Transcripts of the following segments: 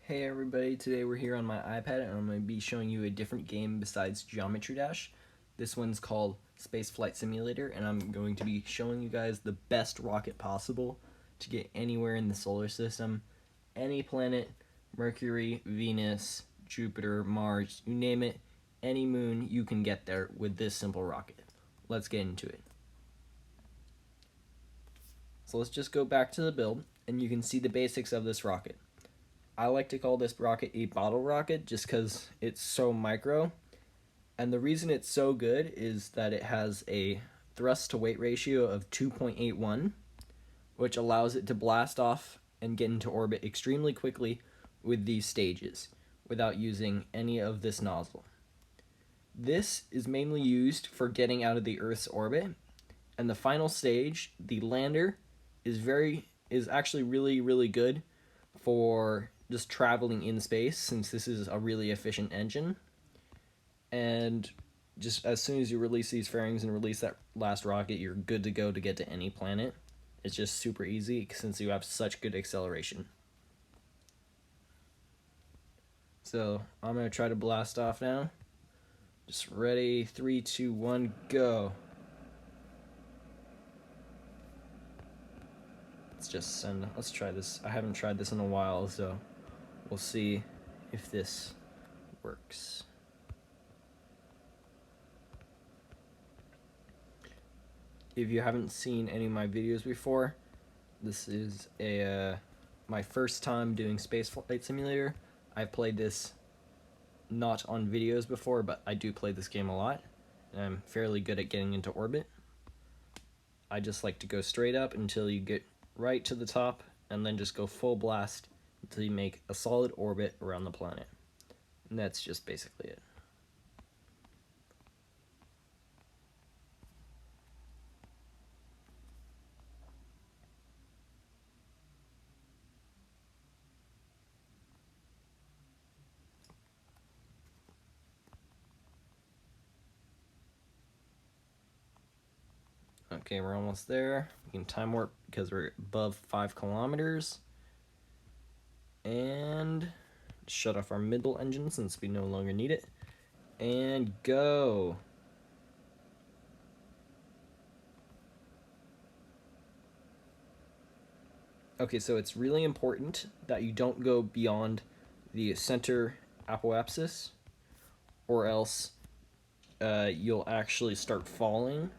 Hey everybody, today we're here on my iPad and I'm going to be showing you a different game besides Geometry Dash. This one's called Spaceflight Simulator and I'm going to be showing you guys the best rocket possible to get anywhere in the solar system. Any planet, Mercury, Venus, Jupiter, Mars, you name it, any moon, you can get there with this simple rocket. Let's get into it. So let's just go back to the build and you can see the basics of this rocket. I like to call this rocket a bottle rocket just because it's so micro. And the reason it's so good is that it has a thrust to weight ratio of 2.81, which allows it to blast off and get into orbit extremely quickly with these stages without using any of this nozzle. This is mainly used for getting out of the Earth's orbit, and the final stage, the lander, is actually really good for just traveling in space, since this is a really efficient engine. And just as soon as you release these fairings and release that last rocket, you're good to go to get to any planet. It's just super easy since you have such good acceleration. So I'm going to try to blast off now. Just ready, 3, 2, 1, go. Let's try this. I haven't tried this in a while, so we'll see if this works. If you haven't seen any of my videos before, this is my first time doing Spaceflight Simulator. I've played this not on videos before, but I do play this game a lot, and I'm fairly good at getting into orbit. I just like to go straight up until you get right to the top, and then just go full blast until you make a solid orbit around the planet. And that's just basically it. Okay, we're almost there. We can time warp because we're above 5 kilometers. And shut off our middle engine since we no longer need it. And go. Okay, so it's really important that you don't go beyond the center apoapsis, or else you'll actually start falling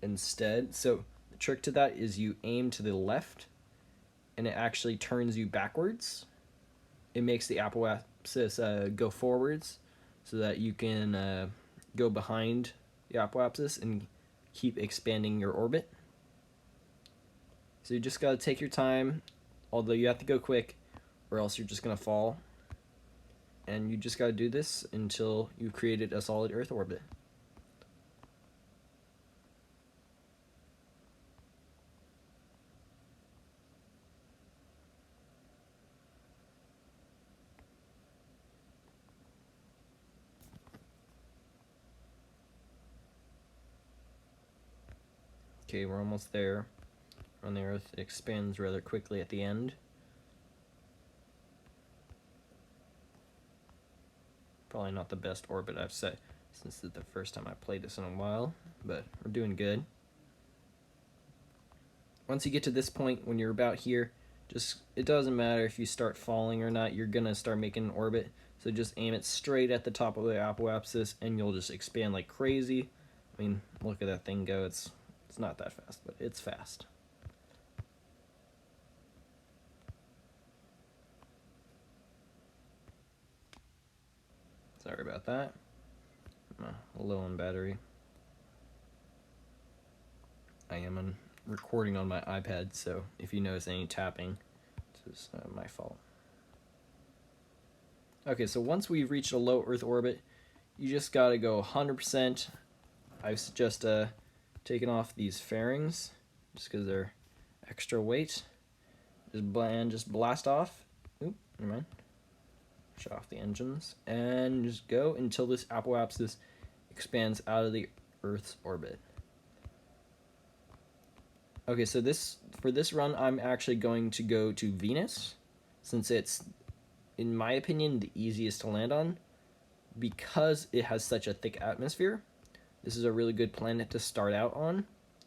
instead. So the trick to that is you aim to the left, and it actually turns you backwards. It makes the apoapsis go forwards, so that you can go behind the apoapsis and keep expanding your orbit. So you just gotta take your time, although you have to go quick, or else you're just gonna fall. And you just gotta do this until you created a solid Earth orbit. Okay, we're almost there. On the Earth, it expands rather quickly at the end. Probably not the best orbit I've set since it's the first time I played this in a while, but we're doing good. Once you get to this point, when you're about here, it doesn't matter if you start falling or not, you're gonna start making an orbit. So just aim it straight at the top of the apoapsis and you'll just expand like crazy. I mean, look at that thing go. It's not that fast, but it's fast. Sorry about that. I'm low on battery. I am recording on my iPad, so if you notice any tapping, it's just my fault. Okay, so once we've reached a low Earth orbit, you just gotta go 100%. I've just taken off these fairings just because they're extra weight. Just blast off. Oop, never mind. Shut off the engines and just go until this apoapsis expands out of the Earth's orbit. Okay, so for this run, I'm actually going to go to Venus, since it's in my opinion, the easiest to land on because it has such a thick atmosphere. This is a really good planet to start out on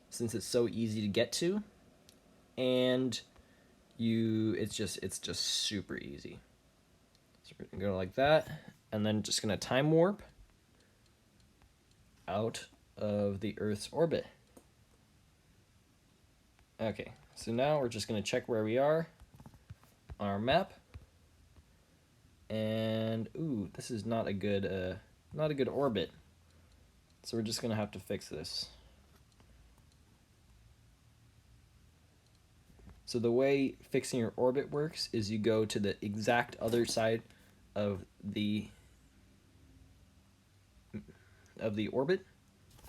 since it's so easy to get to, and it's just super easy. So we're gonna go like that, and then just gonna time warp out of the Earth's orbit. Okay, so now we're just gonna check where we are on our map. And ooh, this is not a good orbit. So we're just gonna have to fix this. So the way fixing your orbit works is you go to the exact other side of the orbit,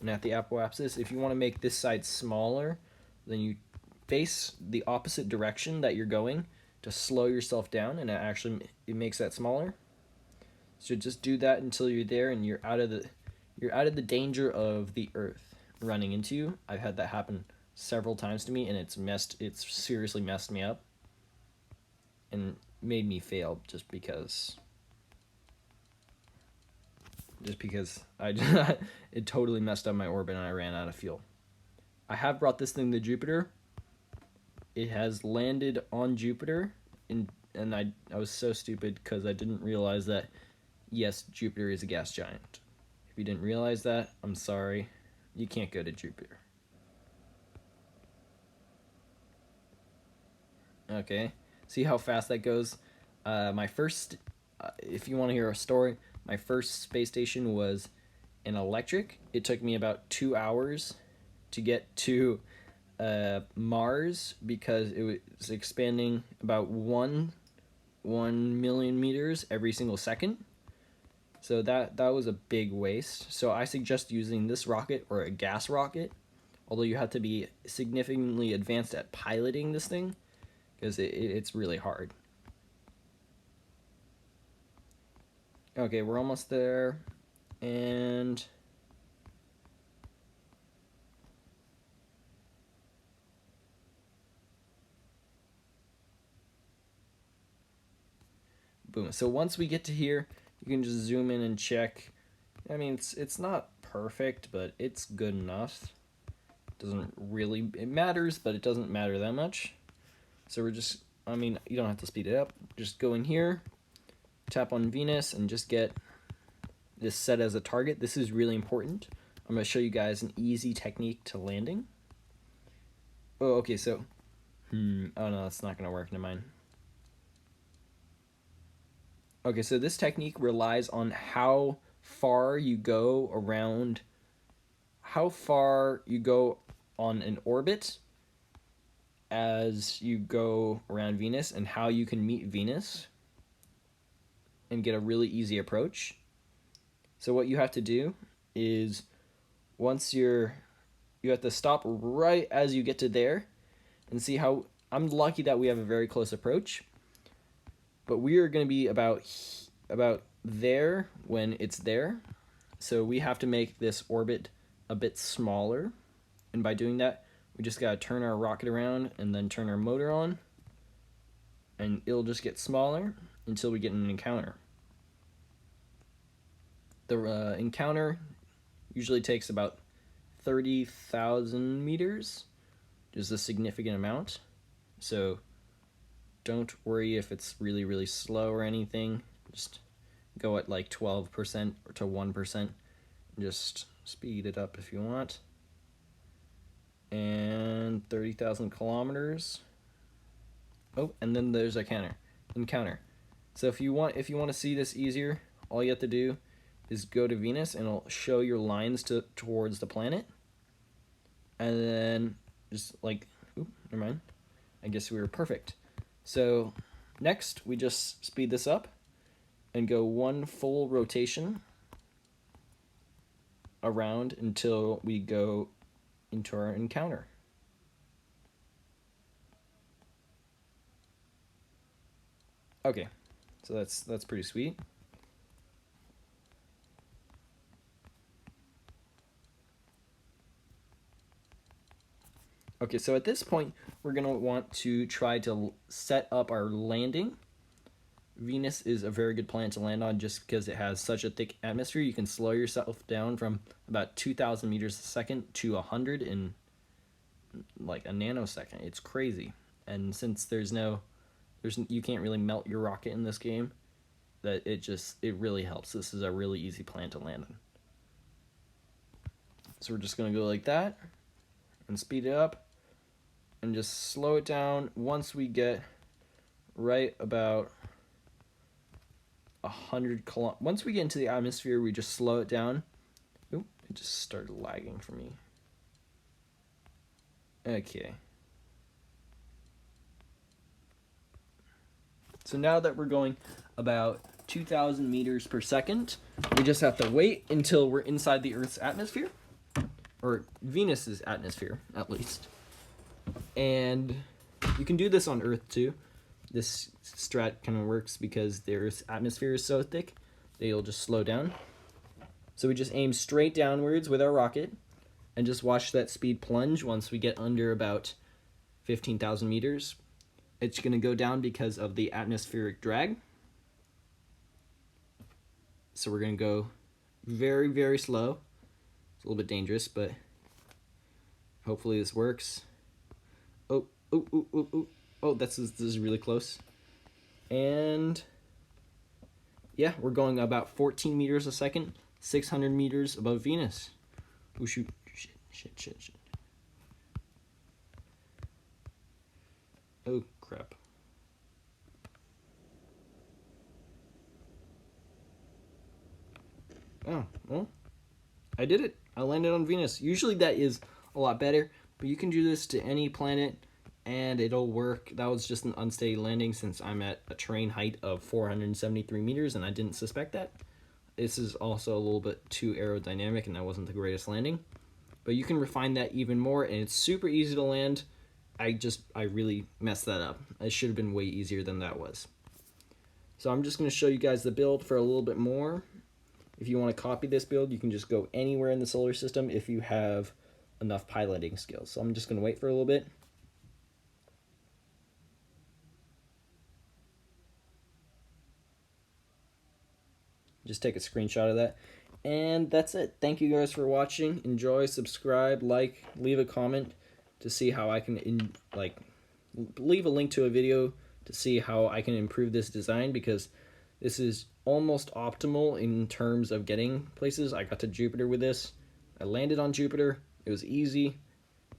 and at the apoapsis, if you want to make this side smaller, then you face the opposite direction that you're going to slow yourself down, and it makes that smaller. So just do that until you're there and you're out of the danger of the Earth running into you. I've had that happen several times to me, and it's seriously messed me up and made me fail just because it totally messed up my orbit and I ran out of fuel. I have brought this thing to Jupiter. It has landed on Jupiter, and I was so stupid because I didn't realize that, yes, Jupiter is a gas giant. If you didn't realize that, I'm sorry. You can't go to Jupiter. Okay, see how fast that goes? If you want to hear a story, my first space station was an electric. It took me about 2 hours to get to Mars because it was expanding about 1 million meters every single second. So that was a big waste. So I suggest using this rocket or a gas rocket, although you have to be significantly advanced at piloting this thing because it's really hard. Okay, we're almost there, and boom. So once we get to here, you can just zoom in and check. I mean, it's not perfect, but it's good enough. It matters, but it doesn't matter that much. So we're just, I mean, you don't have to speed it up. Just go in here, tap on Venus, and just get this set as a target. This is really important. I'm going to show you guys an easy technique to landing. Oh, okay, so, oh no, that's not going to work, never mind. Okay, so this technique relies on how far you go on an orbit as you go around Venus, and how you can meet Venus and get a really easy approach. So what you have to do is you have to stop right as you get to there and see how, I'm lucky that we have a very close approach, but we are going to be about there when it's there. So we have to make this orbit a bit smaller, and by doing that, we just got to turn our rocket around and then turn our motor on, and it'll just get smaller until we get an encounter. The encounter usually takes about 30,000 meters, which is a significant amount. So don't worry if it's really, really slow or anything. Just go at like 12% or to 1%. Just speed it up if you want. And 30,000 kilometers. Oh, and then there's a encounter. So if you want to see this easier, all you have to do is go to Venus, and it'll show your lines towards the planet. And then just like, never mind. I guess we were perfect. So next, we just speed this up and go 1 full rotation around until we go into our encounter. Okay, so that's pretty sweet. Okay, so at this point, we're going to want to try to set up our landing. Venus is a very good planet to land on just because it has such a thick atmosphere. You can slow yourself down from about 2,000 meters a second to 100 in like a nanosecond. It's crazy. And since you can't really melt your rocket in this game, that it really helps. This is a really easy planet to land on. So we're just gonna go like that and speed it up and just slow it down once we get right about 100 kilometers. Once we get into the atmosphere, we just slow it down. Oop, it just started lagging for me. Okay. So now that we're going about 2,000 meters per second, we just have to wait until we're inside the Earth's atmosphere, or Venus's atmosphere, at least. And you can do this on Earth too. This strat kind of works because the Earth's atmosphere is so thick that it'll just slow down. So we just aim straight downwards with our rocket and just watch that speed plunge once we get under about 15,000 meters. It's going to go down because of the atmospheric drag. So we're going to go very, very slow. It's a little bit dangerous, but hopefully this works. Oh, this is really close. And yeah, we're going about 14 meters a second, 600 meters above Venus. Oh, shoot. Shit. Oh, crap. Oh, well, I did it. I landed on Venus. Usually that is a lot better, but you can do this to any planet and it'll work. That was just an unsteady landing since I'm at a terrain height of 473 meters and I didn't suspect that. This is also a little bit too aerodynamic and that wasn't the greatest landing. But you can refine that even more and it's super easy to land. I really messed that up. It should have been way easier than that was. So I'm just going to show you guys the build for a little bit more. If you want to copy this build, you can just go anywhere in the solar system if you have enough piloting skills. So I'm just going to wait for a little bit. Just take a screenshot of that. And that's it. Thank you guys for watching. Enjoy, subscribe, like, leave a comment to see how I can leave a link to a video to see how I can improve this design, because this is almost optimal in terms of getting places. I got to Jupiter with this. I landed on Jupiter. It was easy.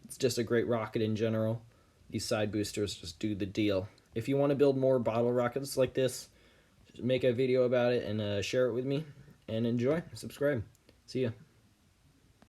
It's just a great rocket in general. These side boosters just do the deal. If you want to build more bottle rockets like this, just make a video about it and share it with me. And enjoy. Subscribe. See ya.